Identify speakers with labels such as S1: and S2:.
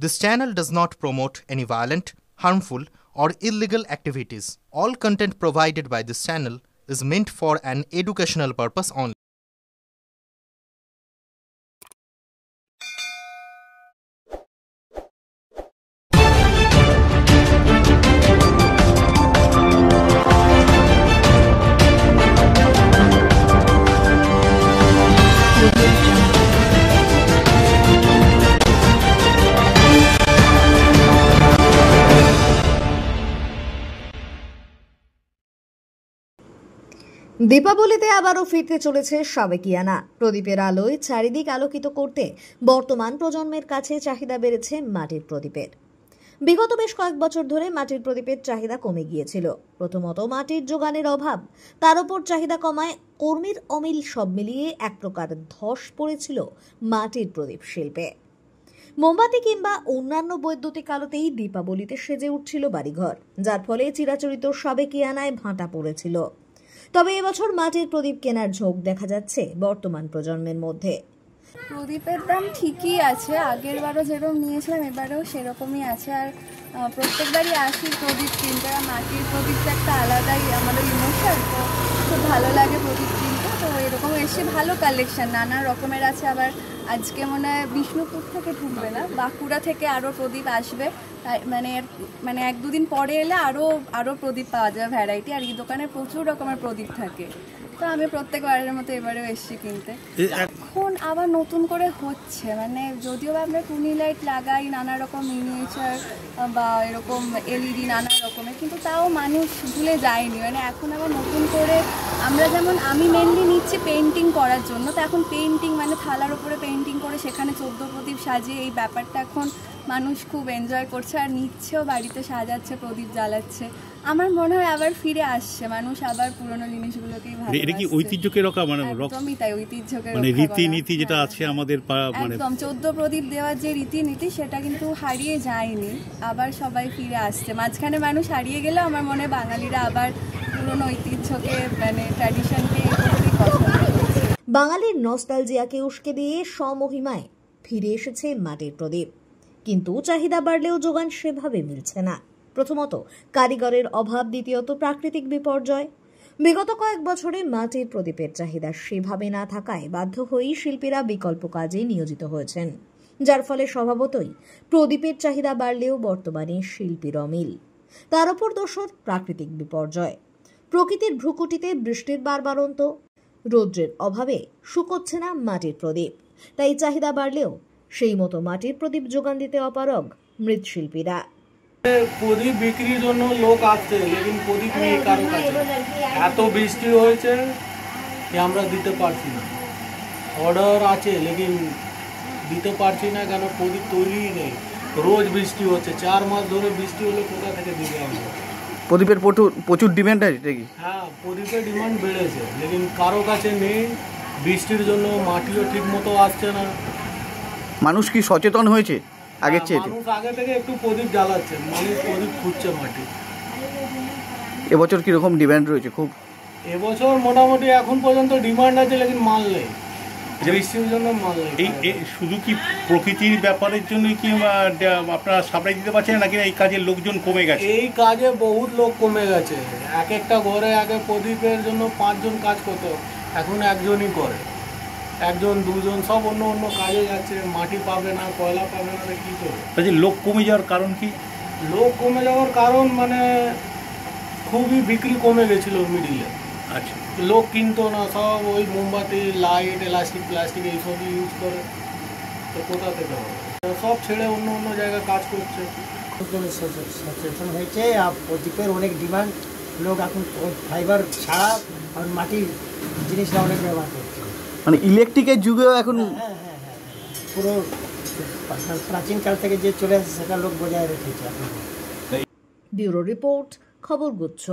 S1: This channel does not promote any violent, harmful, or illegal activities. All content provided by this channel is meant for an educational purpose only.
S2: দীপাবলিতে আবারও ফিরতে চলেছে সাবেকিয়ানা। প্রদীপের আলোয় চারিদিক আলোকিত করতে বর্তমান প্রজন্মের কাছে চাহিদা বেড়েছে মাটির প্রদীপের। বিগত বেশ কয়েক বছর ধরে মাটির প্রদীপের চাহিদা কমে গিয়েছিল। প্রথমত মাটির যোগানের অভাব, তার উপর চাহিদা কমায় কর্মীর অমিল, সব মিলিয়ে এক প্রকার ধস পড়েছিল মাটির প্রদীপ শিল্পে। মোমবাতি কিংবা অন্যান্য বৈদ্যুতিক আলোতেই দীপাবলিতে সেজে উঠছিল বাড়িঘর, যার ফলে চিরাচরিত সাবেকিয়ানায় ভাঁটা পড়েছিল। তবে এবছর মাটির প্রদীপ কেনার ঝোঁক দেখা যাচ্ছে বর্তমান প্রজন্মের মধ্যে।
S3: প্রদীপের দাম ঠিকই আছে, আগের বারও যেরকম নিয়েছিলাম এবারেও সেরকমই আছে। আর প্রত্যেকবারই আসি প্রদীপ কিনতে, মাটির প্রদীপটা একটা আলাদাই আমাদের ইমোশন, তো খুব ভালো লাগে প্রদীপ কিনতে। তো এরকম এসে ভালো কালেকশন নানা রকমের আছে। আবার আজকে মনে হয় বিষ্ণুপুর থেকে ঢুকবে না, বাঁকুড়া থেকে আরও প্রদীপ আসবে। মানে এক দুদিন পরে এলে আরও প্রদীপ পাওয়া যাবে ভ্যারাইটি। আর এই দোকানে প্রচুর রকমের প্রদীপ থাকে, তো আমি প্রত্যেকবারের মতো এবারেও এসেছি কিনতে। এখন আবার নতুন করে হচ্ছে, মানে যদিও আমরা টুনি লাইট লাগাই নানা রকম মিনিয়েচার বা এরকম এলইডি নানা রকমের, কিন্তু তাও মানুষ ভুলে যায়নি। মানে এখন আবার নতুন করে আমরা যেমন আমি মেনলি নিচ্ছি পেন্টিং করার জন্য, তো এখন পেন্টিং মানে থালার উপরে পেন্টিং করে সেখানে 14 প্রদীপ সাজিয়ে এই ব্যাপারটা এখন মানুষ খুব এনজয় করছে আর নিচ্ছেও, বাড়িতে সাজাচ্ছে, প্রদীপ জ্বালাচ্ছে। আমার মনে হয় আবার ফিরে আসছে মানুষ, আবার পুরনো জিনিসগুলোকেই ভালোবাসছে।
S4: এটা কি ঐতিহ্যকে রক্ষা, মানে
S3: একদমই তাই, ঐতিহ্যকে
S4: মানে রীতিনীতি যেটা আছে আমাদের,
S3: মানে একদম 14 প্রদীপ দেওয়ার যে রীতিনীতি সেটা কিন্তু হারিয়ে যায়নি, আবার সবাই ফিরে আসছে। মাঝখানে মানুষ হারিয়ে গেলে আমার মনে হয় বাঙালিরা আবার পুরনো ঐতিহ্যকে মানে ট্র্যাডিশনকে পছন্দ করছে।
S2: বাঙালির নস্টালজিয়াকে উস্কে দিয়ে স্বমহিমায় ফিরে এসেছে মাটির প্রদীপ, কিন্তু চাহিদা বাড়লেও যোগান সেভাবে মিলছে না। প্রথমত কারিগরের অভাব, দ্বিতীয়ত প্রাকৃতিক বিপর্যয়। বিগত কয়েক বছরে মাটির প্রদীপের চাহিদা সেভাবে না থাকায় বাধ্য হয়েই শিল্পীরা বিকল্প কাজে নিয়োজিত হয়েছেন, যার ফলে স্বভাবতই প্রদীপের চাহিদা বাড়লেও বর্তমানে শিল্পীর অমিল। তার উপর দোষর প্রাকৃতিক বিপর্যয়। প্রকৃতির ভ্রুকুটিতে বৃষ্টির বারবারন্ত, রৌদ্রের অভাবে শুকোচ্ছে না মাটির প্রদীপ। তাই চাহিদা বাড়লেও সেই মতো মাটির প্রদীপ যোগান দিতে অপারগ মৃৎশিল্পীরা।
S5: প্রদীপ বিক্রির জন্য লোক আসছে, লেকিন প্রদীপ নেই কারো কাছে। এত বৃষ্টি হয়েছে যে আমরা দিতে পারছি না। অর্ডার আছে লেকিন দিতে পারছি না, কেন প্রদীপ তৈরিই নেই। রোজ বৃষ্টি হচ্ছে, 4 মাস ধরে বৃষ্টি হলে কোথা থেকে দিবে আমরা?
S6: প্রদীপের প্রচুর ডিমান্ড আছে নাকি?
S5: হ্যাঁ, প্রদীপের ডিমান্ড বেড়েছে, লেকিন কারো কাছে নেই। বৃষ্টির জন্য মাটিও ঠিক মতো আসছে না।
S6: মানুষ কি সচেতন হয়েছে আগের চেয়ে?
S5: মানুষ আগে থেকে একটু প্রদীপ জ্বালাচ্ছে, মানুষ প্রদীপ খুঁজছে মাটি।
S6: এবছর কিরকম ডিমান্ড রয়েছে? খুব
S5: এবছর মোটামুটি এখন পর্যন্ত ডিমান্ড আছে, লেকিন মাল নেই, বৃষ্টির জন্য মাল নেই।
S4: এই শুধু কি প্রকৃতির ব্যাপারের জন্যই কি আপনারা সাপ্লাই দিতে পারছেন, নাকি এই কাজের লোকজন কমে গেছে?
S5: এই কাজে বহুত লোক কমে গেছে। এক একটা ঘরে আগে প্রদীপের জন্য 5 জন কাজ করতো, এখন একজনই করে। 1 জন 2 জন সব অন্য অন্য কাজে যাচ্ছে। মাটি পাবে না, কয়লা পাবে না, কি করে?
S4: লোক কমে যাওয়ার কারণ কি?
S5: লোক কমে যাওয়ার কারণ মানে খুবই বিক্রি কমে গেছিল মিডিলে।
S4: আচ্ছা,
S5: লোক কিনতো না, সব ওই মোমবাতি, লাইট, এলাস্টিক, প্লাস্টিক এইসবই ইউজ করে। তো কোথা থেকে হবে? সব ছেড়ে অন্য অন্য জায়গায় কাজ করছে।
S7: সচেতন হয়েছে, আর প্রদীপের অনেক ডিমান্ড। লোক এখন ফাইবার ছাড়া আর মাটির জিনিসটা অনেক ব্যবহার করছে।
S6: মানে ইলেকট্রিকের যুগেও এখন
S7: পুরো প্রাচীনকাল থেকে যে চলে আসছে সেটা লোক বজায় রেখেছে।
S2: ব্যুরো রিপোর্ট, খবর গুচ্ছ।